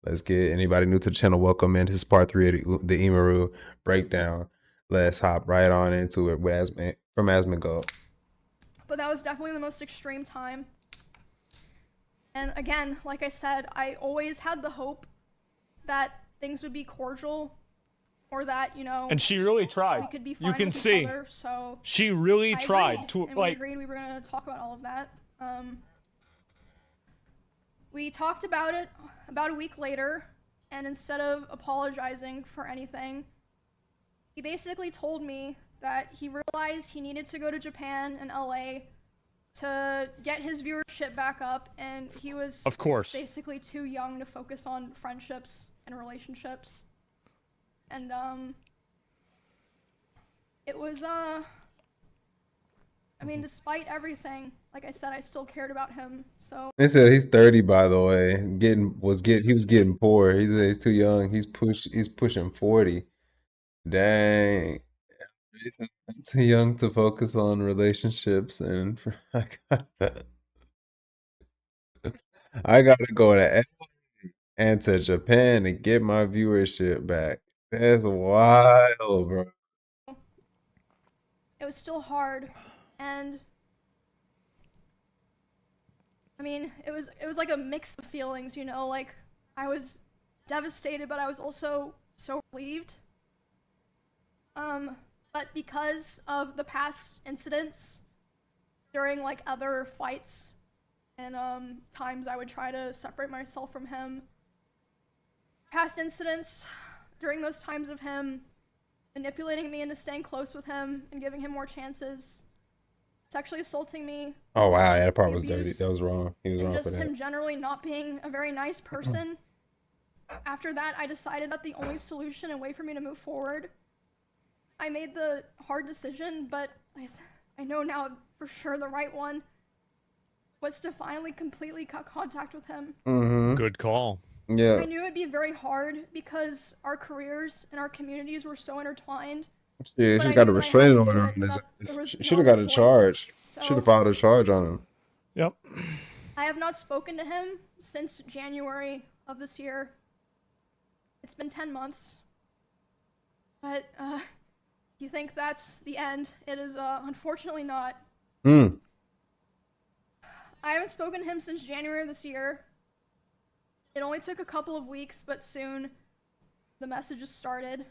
Let's get anybody new to the channel. Welcome in. This is part 3 of the Emiru breakdown. Let's hop right on into it from Asmongold. But that was definitely the most extreme time. And again, like I said, I always had the hope that things would be cordial, or that, you know, and she really tried. we could be fine You can with see each other. So she really tried to, and like, we agreed we were gonna talk about all of that. We talked about it about a week later, and instead of apologizing for anything, he basically told me that he realized he needed to go to Japan and LA to get his viewership back up, and he was, of course, basically too young to focus on friendships and relationships. And it was I mean, despite everything, like I said, I still cared about him. So They said he's 30, by the way. He was getting poor. He said he's too young. He's pushing 40. Dang. I'm too young to focus on relationships, and I gotta go to and to Japan to get my viewership back. That's wild, bro. it was still hard, and I mean, it was like a mix of feelings, you know, like I was devastated, but I was also so relieved. But because of the past incidents during like other fights and times I would try to separate myself from him, past incidents during those times of him manipulating me into staying close with him and giving him more chances, sexually assaulting me. Oh wow, yeah, that part was dirty. That was wrong. He was and wrong just for that. him generally not being a very nice person. After that, I decided that the only solution and way for me to move forward, I made the hard decision, but I know now for sure the right one, was to finally completely cut contact with him. Good call. Yeah. I knew it'd be very hard because our careers and our communities were so intertwined. Yeah, But she I got a knew I had to restraining do order it, on and his. that there was Should no have got other a choice. charge. So Should have filed a charge on him. Yep. I have not spoken to him since January of this year. It's been 10 months. But you think that's the end? It is unfortunately not. I haven't spoken to him since January of this year. It only took a couple of weeks, but soon the messages started.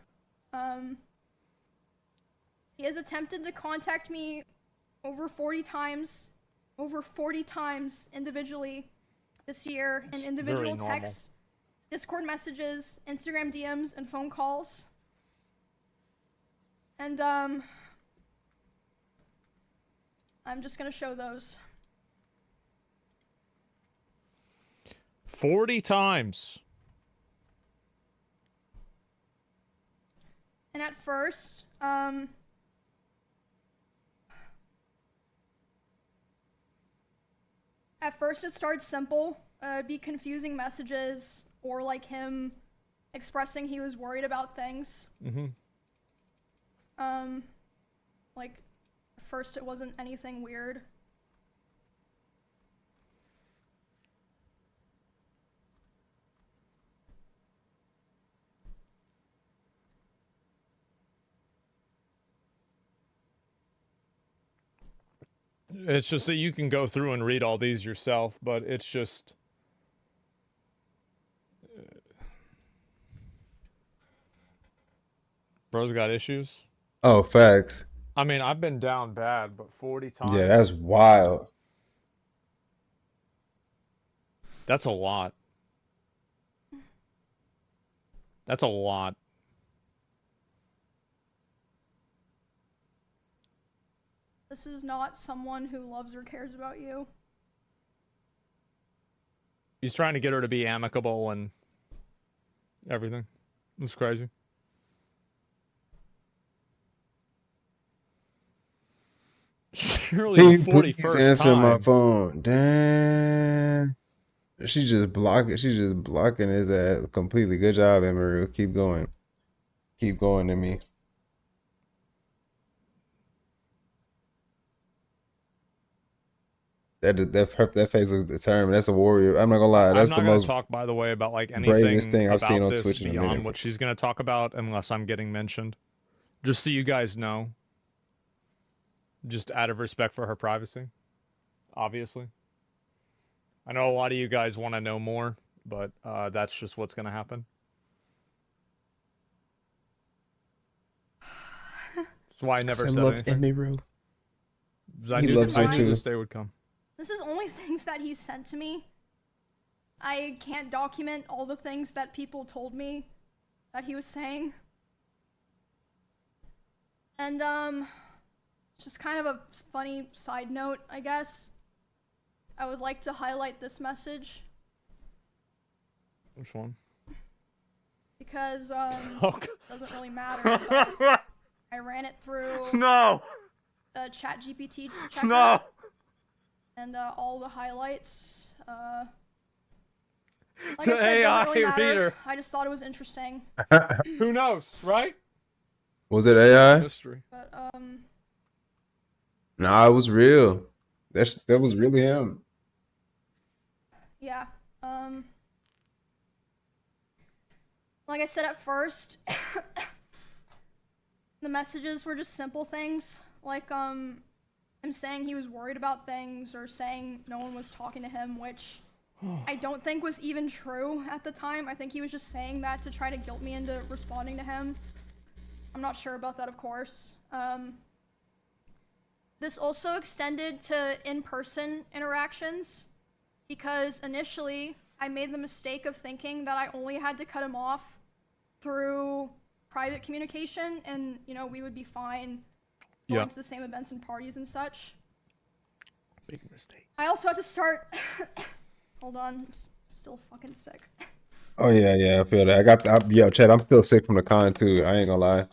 He has attempted to contact me over 40 times individually this year in individual texts, Discord messages, Instagram DMs, and phone calls. And I'm just gonna show those. 40 times. And at first, it started simple. Be confusing messages, or like him expressing he was worried about things. Like, at first it wasn't anything weird. It's just that you can go through and read all these yourself, but it's just... Bro's got issues. Oh, facts. I mean, I've been down bad, but 40 times? Yeah, that's wild. That's a lot. That's a lot. This is not someone who loves or cares about you. He's trying to get her to be amicable and everything. It's crazy. Surely the 41st answer time. my phone. Damn. She's just blocking his ass completely. Good job, Emiru. Keep going. Keep going to me. That face looks determined. That's a warrior. I'm not gonna lie. I'm That's not the gonna most talk, by the way, about like bravest anything thing I've seen about on this Twitch in a beyond minute. what she's gonna talk about, unless I'm getting mentioned. Just so you guys know. Just out of respect for her privacy, obviously. I know a lot of you guys want to know more, but that's just what's gonna happen. That's why I never said anything. Emiru. I He knew, loves you I knew too. this day would come. This is only things that he sent to me. I can't document all the things that people told me that he was saying. And, it's just kind of a funny side note, I guess. I would like to highlight this message. Which one? Because, Oh, it doesn't really matter, but I ran it through no! a ChatGPT checker. No! And, all the highlights, like The I said, it AI doesn't really matter. reader. I just thought it was interesting. Who knows, right? Was it AI? Mystery. But, Nah, it was real. That was really him. yeah. Like I said at first, the messages were just simple things. Like, him saying he was worried about things or saying no one was talking to him, which I don't think was even true at the time. I think he was just saying that to try to guilt me into responding to him. I'm not sure about that, of course. This also extended to in-person interactions because initially I made the mistake of thinking that I only had to cut him off through private communication and, you know, we would be fine going to the same events and parties and such. Big mistake. I also had to start... Hold on, I'm still fucking sick. Oh yeah, I feel that. Yo, Chad, I'm still sick from the con too. I ain't gonna lie,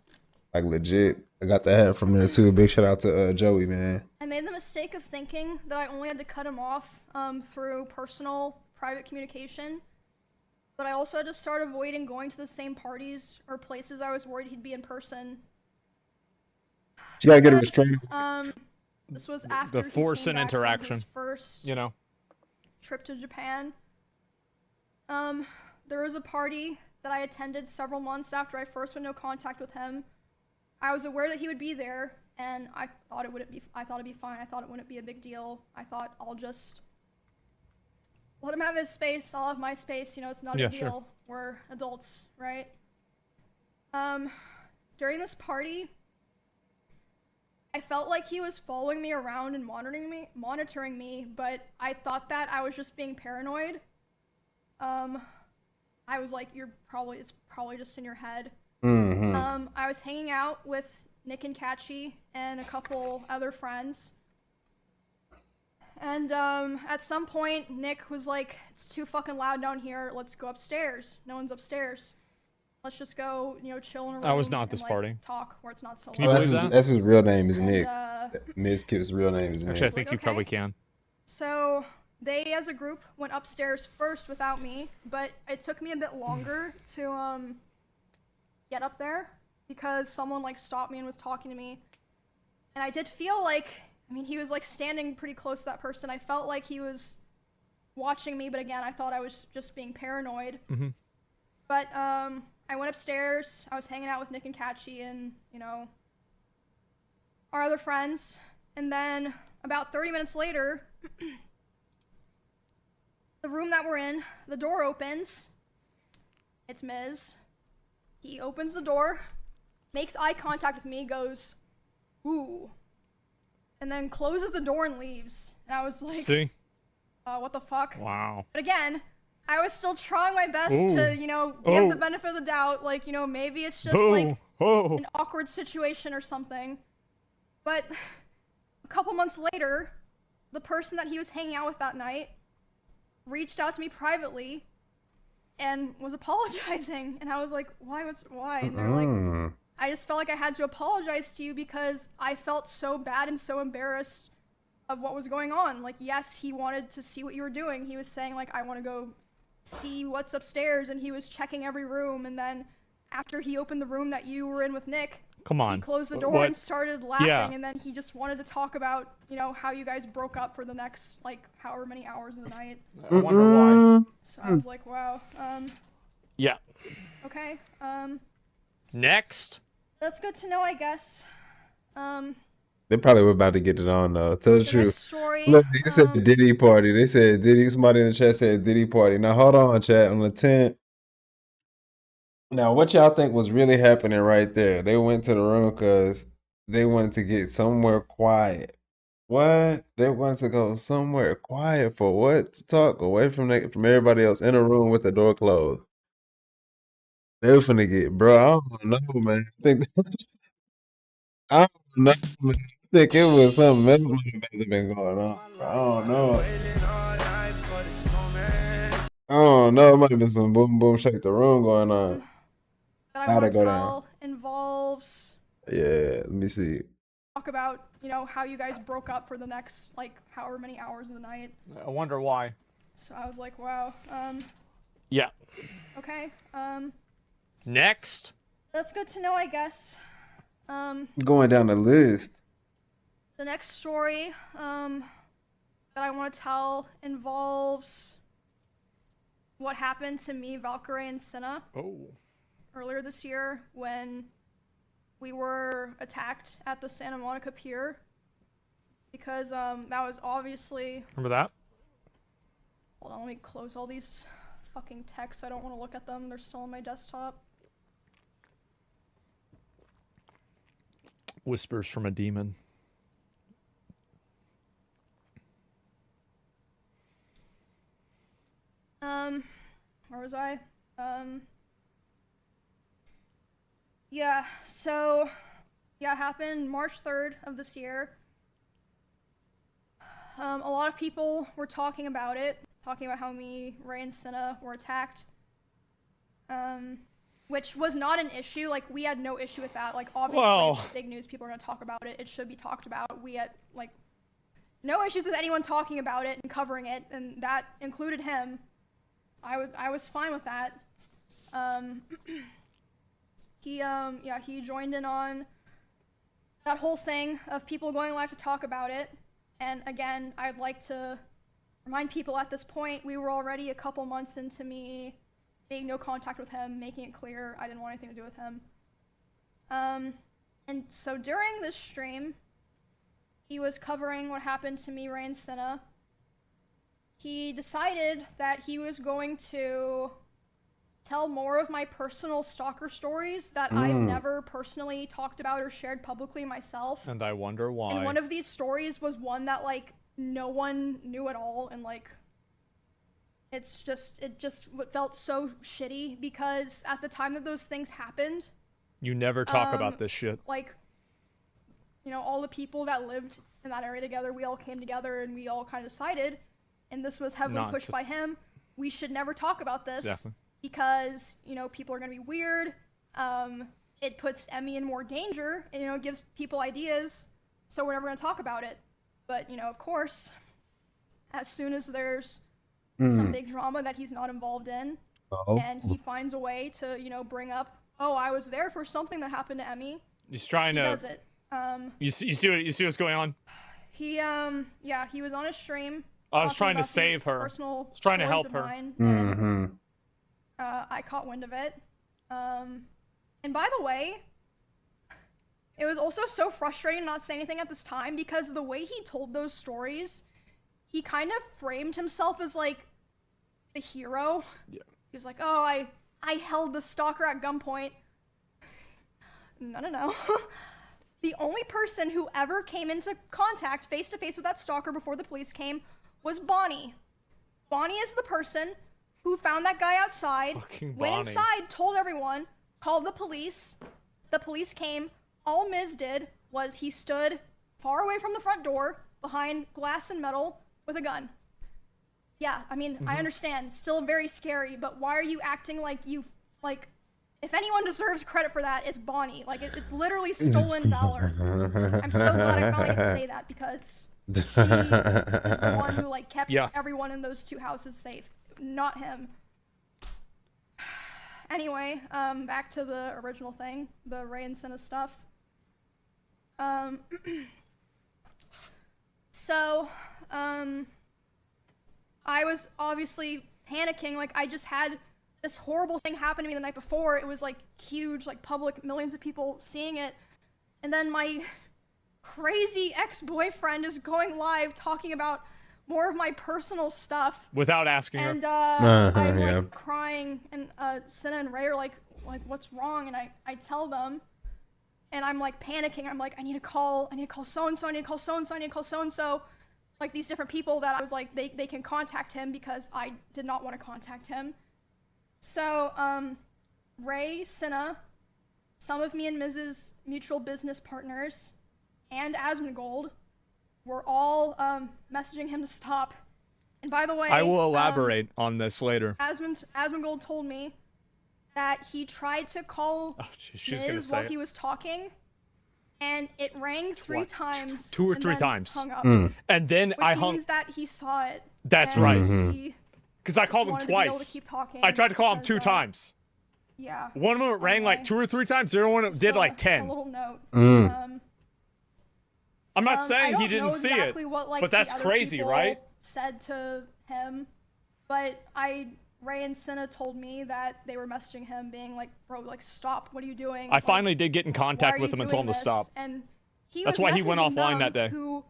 like legit. I got the hat from there too. Big shout out to Joey, man. I made the mistake of thinking that I only had to cut him off through personal, private communication. But I also had to start avoiding going to the same parties or places I was worried he'd be in person. You gotta get a restraint. This was after The force he came and back from interaction. his first You know. trip to Japan. There was a party that I attended several months after I first went into contact with him. I was aware that he would be there, and I thought it'd be fine. I thought it wouldn't be a big deal. I thought I'll just let him have his space. I'll have my space. You know, it's not a big deal. Sure. We're adults, right? During this party, I felt like he was following me around and monitoring me, but I thought that I was just being paranoid. I was like, it's probably just in your head. Mm-hmm. I was hanging out with Nick and Catchy and a couple other friends. And, at some point, Nick was like, it's too fucking loud down here, let's go upstairs. No one's upstairs. Let's just go, you know, chill in a room. I was not and, this like, party. talk where it's not so Can you loud. believe that? That's his real name is And, Nick. Mizkif's real name is Nick. Actually, I think Like, you okay. probably can. So they, as a group, went upstairs first without me, but it took me a bit longer to get up there because someone like stopped me and was talking to me, and I did feel like, I mean, he was like standing pretty close to that person. I felt like he was watching me, but again, I thought I was just being paranoid. Mm-hmm. But I went upstairs. I was hanging out with Nick and Catchy and, you know, our other friends, and then about 30 minutes later, the room that we're in, the door opens. It's Miz. He opens the door, makes eye contact with me, goes, ooh, and then closes the door and leaves. And I was like, See? what the fuck? Wow. But again, I was still trying my best Ooh. to, you know, give Oh. the benefit of the doubt. Like, you know, maybe it's just Boo. like Oh. an awkward situation or something. But a couple months later, the person that he was hanging out with that night reached out to me privately and was apologizing. And I was like, why? Why? And they're like, I just felt like I had to apologize to you because I felt so bad and so embarrassed of what was going on. Like, yes, he wanted to see what you were doing. He was saying, like, I want to go see what's upstairs, and he was checking every room. And then after he opened the room that you were in with Nick, Come on. He closed the door What? and started laughing, Yeah. and then he just wanted to talk about, you know, how you guys broke up for the next, like, however many hours of the night. I wonder why. So I was like, wow, Yeah. okay, Next. that's good to know, I guess. They probably were about to get it on though. Tell the The truth. next story, Look, they said the Diddy party. They said Diddy. Somebody in the chat said Diddy party. Now hold on, chat. On the 10th. Now, what y'all think was really happening right there? They went to the room because they wanted to get somewhere quiet. What? They wanted to go somewhere quiet for what? To talk away from everybody else in a room with the door closed. They were finna get, bro. I don't know, man. I don't know, man. I think it was something else might have been going on. I don't know. I don't know. It might have been some boom boom shake the room going on. that I How'd want it to go down? tell involves Yeah, let me see. talk about, you know, how you guys broke up for the next, like, however many hours of the night. I wonder why. So I was like, wow, Yeah. okay, Next. that's good to know, I guess. Going down the list. The next story, that I want to tell involves what happened to me, Valkyrie, and Senna Oh. earlier this year when we were attacked at the Santa Monica Pier. Because, that was obviously... Remember that? Hold on, let me close all these fucking texts. I don't want to look at them. They're still on my desktop. Whispers from a demon. Where was I? Yeah, so, yeah, it happened March 3rd of this year. A lot of people were talking about it, talking about how me, Ray, and Senna were attacked. Which was not an issue. Like, we had no issue with that. Like, obviously, it's big news. People are going to talk about it. It should be talked about. We had, like, no issues with anyone talking about it and covering it, and that included him. I was fine with that. He joined in on that whole thing of people going live to talk about it. And again, I'd like to remind people at this point, we were already a couple months into me being no contact with him, making it clear I didn't want anything to do with him. And so during this stream, he was covering what happened to me, Ray, and Senna. He decided that he was going to tell more of my personal stalker stories that I've never personally talked about or shared publicly myself. And I wonder why. And one of these stories was one that, like, no one knew at all, and, like, it just felt so shitty because at the time that those things happened, You never talk about this shit. like, you know, all the people that lived in that area together, we all came together and we all kind of decided, and this was heavily pushed by him, we should never talk about this. Exactly. Because, you know, people are going to be weird. It puts Emmy in more danger, and, you know, it gives people ideas, so we're never going to talk about it. But, you know, of course, as soon as there's some big drama that he's not involved in, and he finds a way to, you know, bring up, oh, I was there for something that happened to Emmy. He's trying He to. does it. You see what's going on? He was on a stream. I was talking trying to about save these her. Personal I was trying to stories help of her. mine, and, I caught wind of it. And by the way, it was also so frustrating not say anything at this time because the way he told those stories, he kind of framed himself as, like, the hero. Yeah. He was like, oh, I held the stalker at gunpoint. No. The only person who ever came into contact face-to-face with that stalker before the police came was Bonnie. Bonnie is the person who found that guy outside, Fucking went Bonnie. inside, told everyone, called the police. The police came. All Miz did was he stood far away from the front door, behind glass and metal, with a gun. Yeah, I mean, I understand. Still very scary, but why are you acting like you, like, if anyone deserves credit for that, it's Bonnie. Like, it's literally stolen valor. I'm so glad I finally get to say that because she is the one who, like, kept everyone in those two houses safe, not him. Anyway, back to the original thing, the Ray and Senna stuff. Um, so, I was obviously panicking. Like, I just had this horrible thing happen to me the night before. It was like huge, like public, millions of people seeing it. And then my crazy ex-boyfriend is going live talking about more of my personal stuff. Without asking her. And I'm like yeah. crying, and Senna and Ray are like, what's wrong? And I tell them, and I'm like panicking. I'm like, I need to call so-and-so, I need to call so-and-so, I need to call so-and-so. Like these different people that I was like, they can contact him because I did not want to contact him. So, Ray, Senna, some of me and Miz's mutual business partners, and Asmongold were all messaging him to stop. And by the way, I will elaborate on this later. Asmongold told me that he tried to call Miz while he was talking, and it rang 3 times. 2 or and 3 then times. hung up, And then which I hung. means that he saw it. That's and right. he Because I just called him wanted to be able to twice. keep talking I tried to call him because, 2 times. Yeah. One of them rang like 2 or 3 times. The other one did So, like 10. A little note. I'm not I saying he don't didn't know see exactly it, what, like, but the that's other crazy, people right? Said to him, but Ray and Senna told me that they were messaging him, being like, "Bro, like, stop! What are you doing?" I Like, finally did get in why contact are with you him and told him doing to this? stop. And he That's was why he went messaging offline them, that day. Who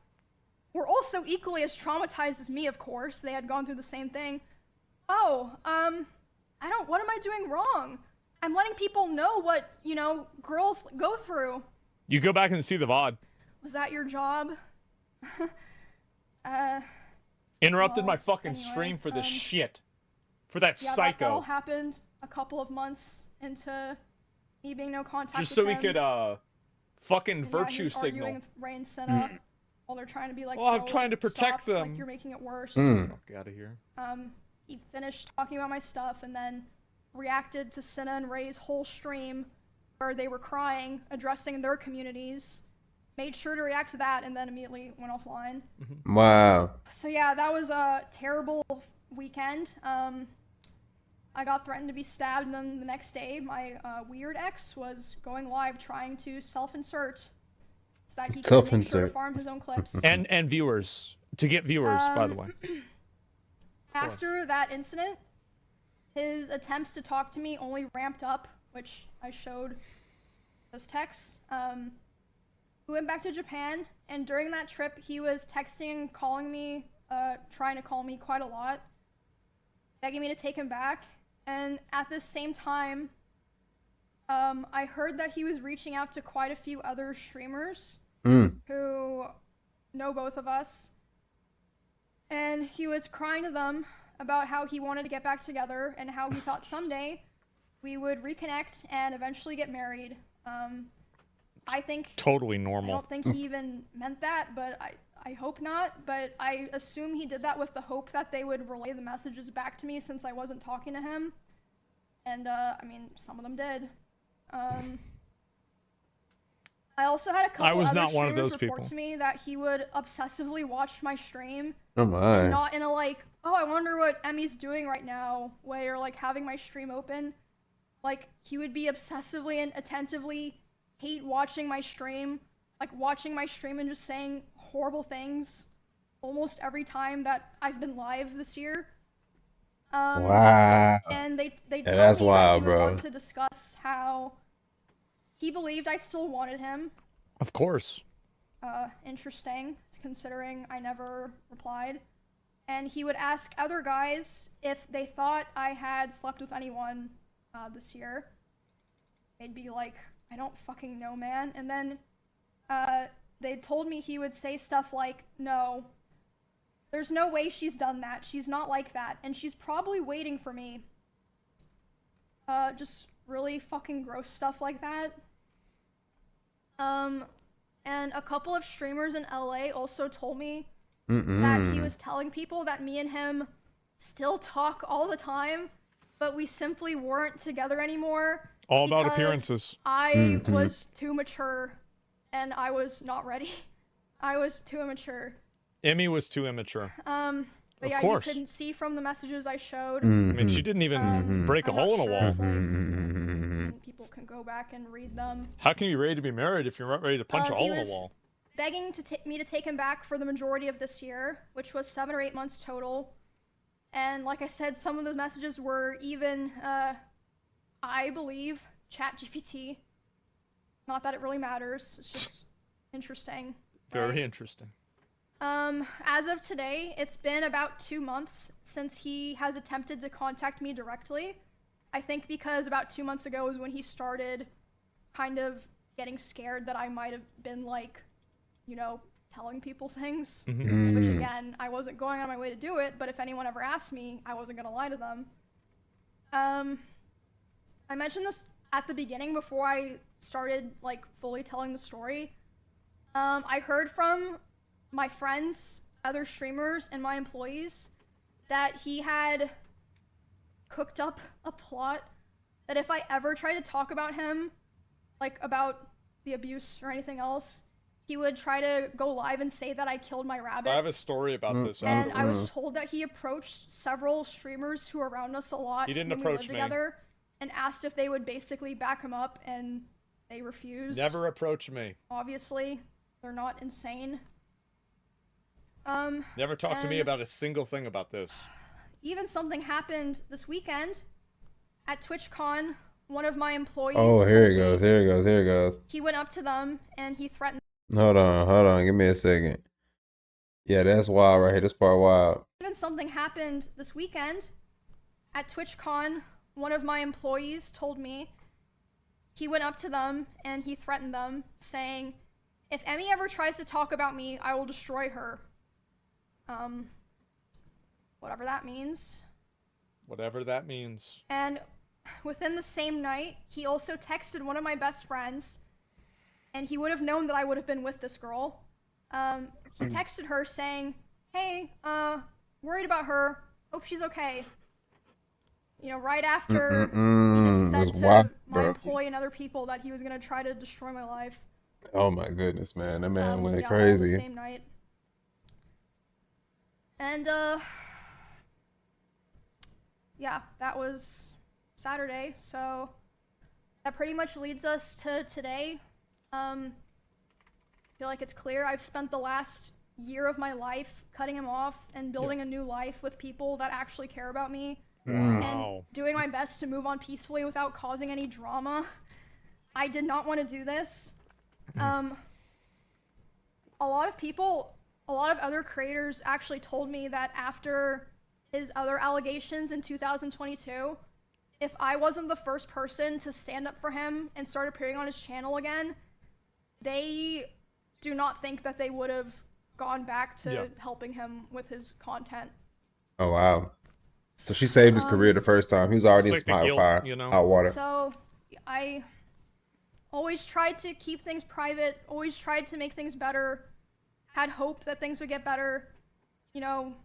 were also equally as traumatized as me, of course. They had gone through the same thing. Oh, what am I doing wrong? I'm letting people know what, girls go through. You go back and see the VOD. Was that your job? Interrupted well, my fucking anyway, stream for this shit. For that Yeah, psycho. that all happened a couple of months into me being no contact Just with so we him. could, fucking And virtue he was signal. arguing with Ray and Senna while they're trying to be like, Well, I'm "Oh, trying to protect stop, them." Like, you're making it worse. Fuck out of here. He finished talking about my stuff and then reacted to Senna and Ray's whole stream where they were crying, addressing their communities. Made sure to react to that and then immediately went offline. Wow. So yeah, that was a terrible weekend. I got threatened to be stabbed, and then the next day, my weird ex was going live trying to self-insert so that he could make sure to Self-insert. farm his own clips. And viewers. To get viewers, by the way. After that incident, his attempts to talk to me only ramped up, which I showed those texts. We went back to Japan, and during that trip, he was texting, calling me, trying to call me quite a lot, begging me to take him back. And at the same time, I heard that he was reaching out to quite a few other streamers who know both of us. And he was crying to them about how he wanted to get back together and how he thought someday we would reconnect and eventually get married. I think Totally I normal. don't think he even meant that, but I hope not. But I assume he did that with the hope that they would relay the messages back to me since I wasn't talking to him. And, I mean, some of them did. I also had a couple I was other not one of streamers those report people. to me that he would obsessively watch my stream. Oh my. Not in a like, oh, I wonder what Emmy's doing right now way, or like having my stream open. Like, he would be obsessively and attentively hate watching my stream, like watching my stream and just saying horrible things almost every time that I've been live this year. Wow. And they told that's me wild, that he would bro. want to discuss how he believed I still wanted him. Of course. Interesting, considering I never replied. And he would ask other guys if they thought I had slept with anyone this year. They'd be like, I don't fucking know, man. And then they told me he would say stuff like, no, there's no way she's done that. She's not like that. And she's probably waiting for me. Just really fucking gross stuff like that. And a couple of streamers in LA also told me that he was telling people that me and him still talk all the time, but we simply weren't together anymore. All about because appearances. I was too mature, and I was not ready. I was too immature. Emmy was too immature. But Of yeah, course. you couldn't see from the messages I showed. I mean, she didn't even break a I'm not hole in a sure wall. if, like, and people can go back and read them. How can you be ready to be married if you're not ready to punch a He hole in was the wall? begging me to take him back for the majority of this year, which was 7 or 8 months total. And like I said, some of those messages were even, I believe, ChatGPT. Not that it really matters. It's just interesting. Very right? interesting. As of today, it's been about 2 months since he has attempted to contact me directly. I think because about 2 months ago is when he started kind of getting scared that I might have been like, you know, telling people things, which again, I wasn't going on my way to do it, but if anyone ever asked me, I wasn't gonna lie to them. I mentioned this at the beginning before I started like fully telling the story. I heard from my friends, other streamers, and my employees that he had cooked up a plot that if I ever tried to talk about him, like about the abuse or anything else, he would try to go live and say that I killed my rabbits. I have a story about this. And I was told that he approached several streamers who were around us a lot He didn't when approach we lived me. together and asked if they would basically back him up, and they refused. Never approach me. Obviously, they're not insane. Never talk to me about a single thing about this. Even something happened this weekend at TwitchCon. One of my employees. Oh, here told it goes. me Here it goes. Here it goes. He went up to them and he threatened. Hold on. Give me a second. Yeah, that's wild right here. This part wild. Even something happened this weekend at TwitchCon. One of my employees told me he went up to them and he threatened them, saying, "If Emmy ever tries to talk about me, I will destroy her." Whatever that means. Whatever that means. And within the same night, he also texted one of my best friends, and he would have known that I would have been with this girl. He texted her saying, "Hey, worried about her. Hope she's okay." You know, right after he just said to wild, my bro. employee and other people that he was gonna try to destroy my life. Oh my goodness, man. That man went Yeah, all the crazy. same night. And yeah, that was Saturday. So that pretty much leads us to today. I feel like it's clear I've spent the last year of my life cutting him off and building a new life with people that actually care about me. Wow. And doing my best to move on peacefully without causing any drama. I did not want to do this. A lot of other creators actually told me that after his other allegations in 2022, if I wasn't the first person to stand up for him and start appearing on his channel again, they do not think that they would have gone back to helping him with his content. Oh wow. So she saved his career the first time. He was already in It's some like the hot guilt, fire, you know? hot water. So I always tried to keep things private, always tried to make things better, had hope that things would get better, you know,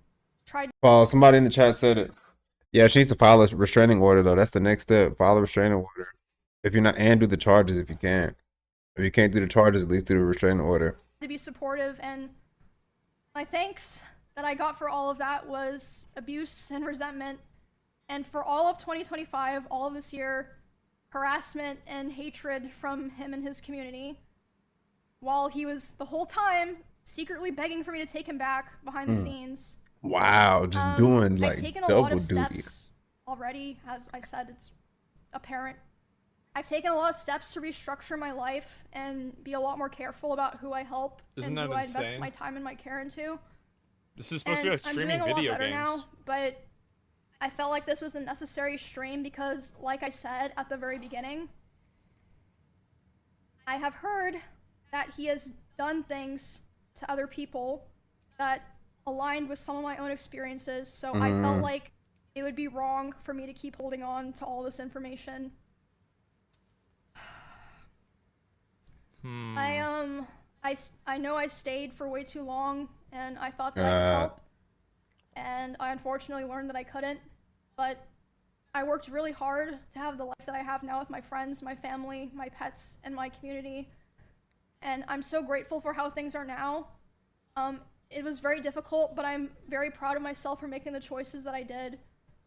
tried. Well, somebody in the chat said it. Yeah, she needs to file a restraining order though. That's the next step. File a restraining order. If you're not, and do the charges if you can. If you can't do the charges, at least do the restraining order. To be supportive, and my thanks that I got for all of that was abuse and resentment, and for all of 2025, all of this year, harassment and hatred from him and his community, while he was the whole time secretly begging for me to take him back behind the scenes. Wow, just doing I've like taken a lot double of duty. steps already. As I said, it's apparent. I've taken a lot of steps to restructure my life and be a lot more careful about who I help Isn't and that who I invest insane? my time and my care into. This is supposed And to be like I'm streaming doing a lot video better games. now, but I felt like this was a necessary stream because, like I said at the very beginning, I have heard that he has done things to other people that aligned with some of my own experiences, so I felt like it would be wrong for me to keep holding on to all this information. I know I stayed for way too long, and I thought that I could help, and I unfortunately learned that I couldn't, but I worked really hard to have the life that I have now with my friends, my family, my pets, and my community, and I'm so grateful for how things are now. It was very difficult, but I'm very proud of myself for making the choices that I did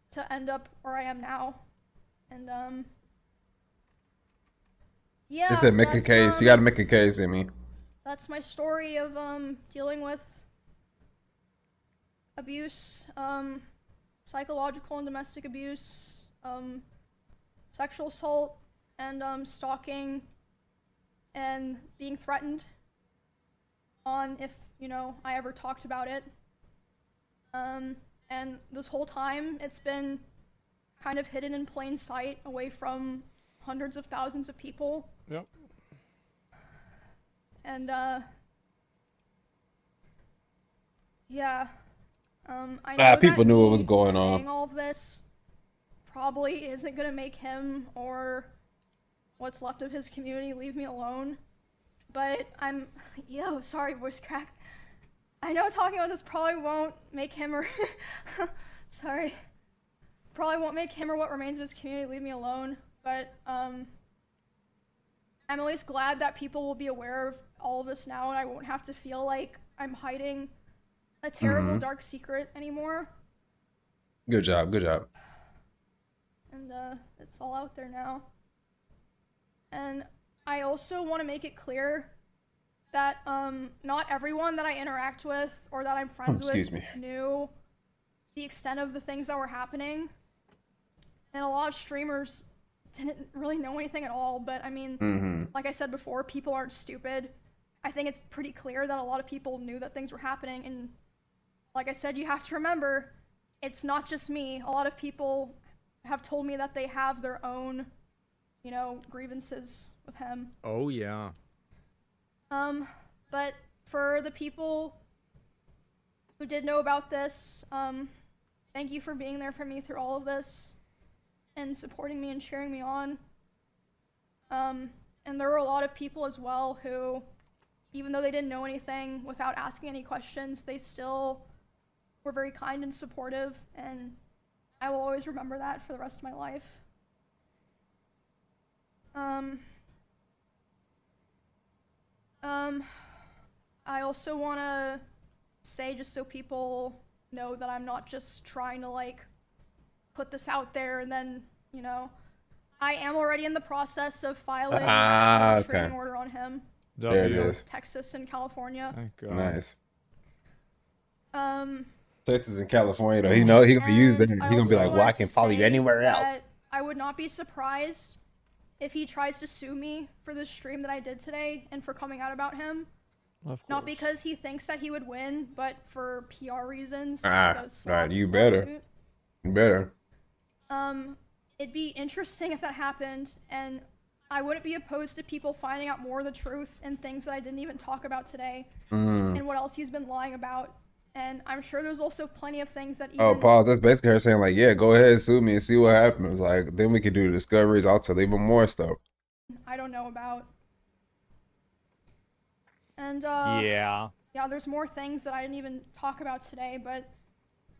to end up where I am now, and They Yeah, said make a case. You gotta make a case, Emmy. that's my story of dealing with abuse, psychological and domestic abuse, sexual assault, and stalking, and being threatened on if I ever talked about it. And this whole time it's been kind of hidden in plain sight, away from hundreds of thousands of people. Yep. And yeah, I know People that knew what me was going saying on. all of this probably isn't gonna make him or what's left of his community leave me alone. But sorry, voice crack. I know talking about this probably won't make him or sorry, probably won't make him or what remains of his community leave me alone. But I'm at least glad that people will be aware of all of this now, and I won't have to feel like I'm hiding a terrible dark secret anymore. Good job. Good job. And it's all out there now. And I also want to make it clear that not everyone that I interact with or that I'm friends with knew the extent of the things that were happening. And a lot of streamers didn't really know anything at all. But I mean, like I said before, people aren't stupid. I think it's pretty clear that a lot of people knew that things were happening. And like I said, you have to remember, it's not just me. A lot of people have told me that they have their own, grievances with him. Oh, yeah. But for the people who did know about this, thank you for being there for me through all of this and supporting me and cheering me on. And there were a lot of people as well who, even though they didn't know anything, without asking any questions, they still were very kind and supportive, and I will always remember that for the rest of my life. I also want to say, just so people know, that I'm not just trying to put this out there and then, I am already in the process of filing a restraining order on him. There it is. Texas and California. Thank God. Nice. Texas and California, though. He gonna use that. He gonna be like, well, I can follow you anywhere else. I would not be surprised if he tries to sue me for this stream that I did today and for coming out about him. Not because he thinks that he would win, but for PR reasons. Right. You better. You better. It'd be interesting if that happened, and I wouldn't be opposed to people finding out more of the truth and things that I didn't even talk about today, and what else he's been lying about. And I'm sure there's also plenty of things that Paul, that's basically her saying, like, yeah, go ahead and sue me and see what happens. Like, then we can do discoveries. I'll tell even more stuff. I don't know about. And yeah, there's more things that I didn't even talk about today, but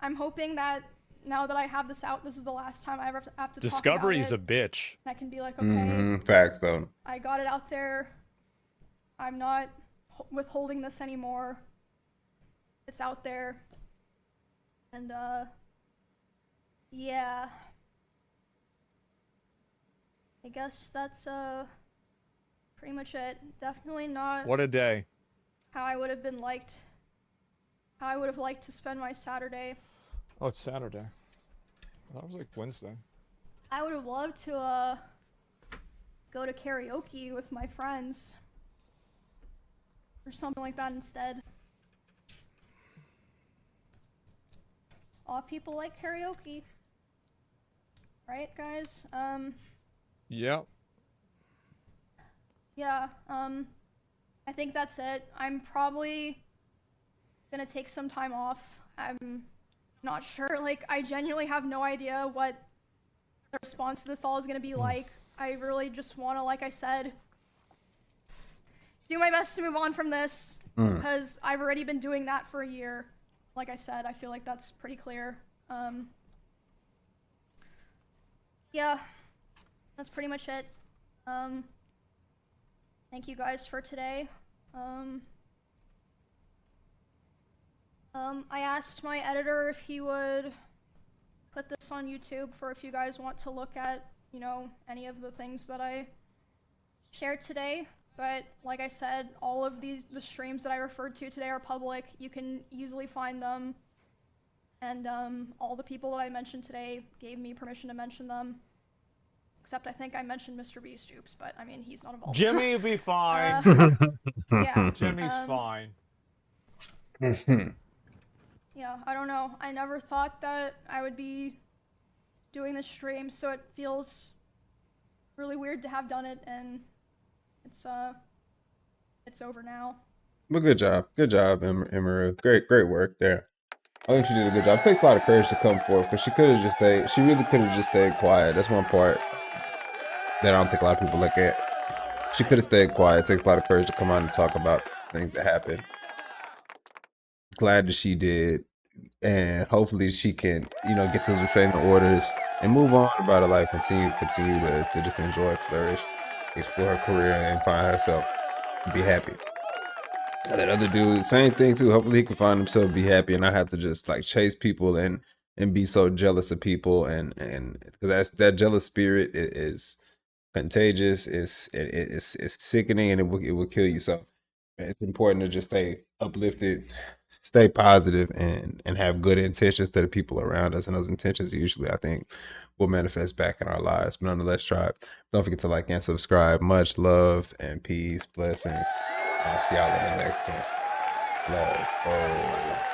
I'm hoping that now that I have this out, this is the last time I ever have to discovery's talk about a bitch. I can be like, okay, facts though. I got it out there. I'm not withholding this anymore. It's out there. And yeah, I guess that's pretty much it. Definitely not What a day. how I would have liked to spend my Saturday. Oh, it's Saturday. That was like Wednesday. I would have loved to go to karaoke with my friends or something like that instead. A lot of people like karaoke, right, guys? Yep. Yeah, I think that's it. I'm probably gonna take some time off. I'm not sure, I genuinely have no idea what the response to this all is gonna be like. I really just wanna, like I said, do my best to move on from this, because I've already been doing that for a year. Like I said, I feel like that's pretty clear. Yeah, that's pretty much it. Thank you guys for today. I asked my editor if he would put this on YouTube for if you guys want to look at, any of the things that I share today. But like I said, all of the streams that I referred to today are public. You can easily find them. And all the people that I mentioned today gave me permission to mention them. Except I think I mentioned Mr. Beast. Oops, but I mean, he's not involved. Jimmy will be fine. Yeah. Jimmy's fine. Yeah, I don't know. I never thought that I would be doing this stream, so it feels really weird to have done it, and it's over now. But good job, Emiru. Great work there. I think she did a good job. It takes a lot of courage to come forth, because she could have just stayed. She really could have just stayed quiet. That's one part that I don't think a lot of people look at. She could have stayed quiet. It takes a lot of courage to come out and talk about things that happen. Glad that she did, and hopefully she can, get those restraining orders and move on about her life. Continue to just enjoy, flourish, explore her career, and find herself. Be happy. That other dude, same thing too. Hopefully he can find himself, be happy, and not have to just like chase people and be so jealous of people, and because that jealous spirit is contagious. It's sickening, and it will kill you. So it's important to just stay uplifted, stay positive, and have good intentions to the people around us. And those intentions usually, I think, will manifest back in our lives. But nonetheless, tribe, don't forget to like and subscribe. Much love and peace, blessings. I'll see y'all in the next one. Let's go.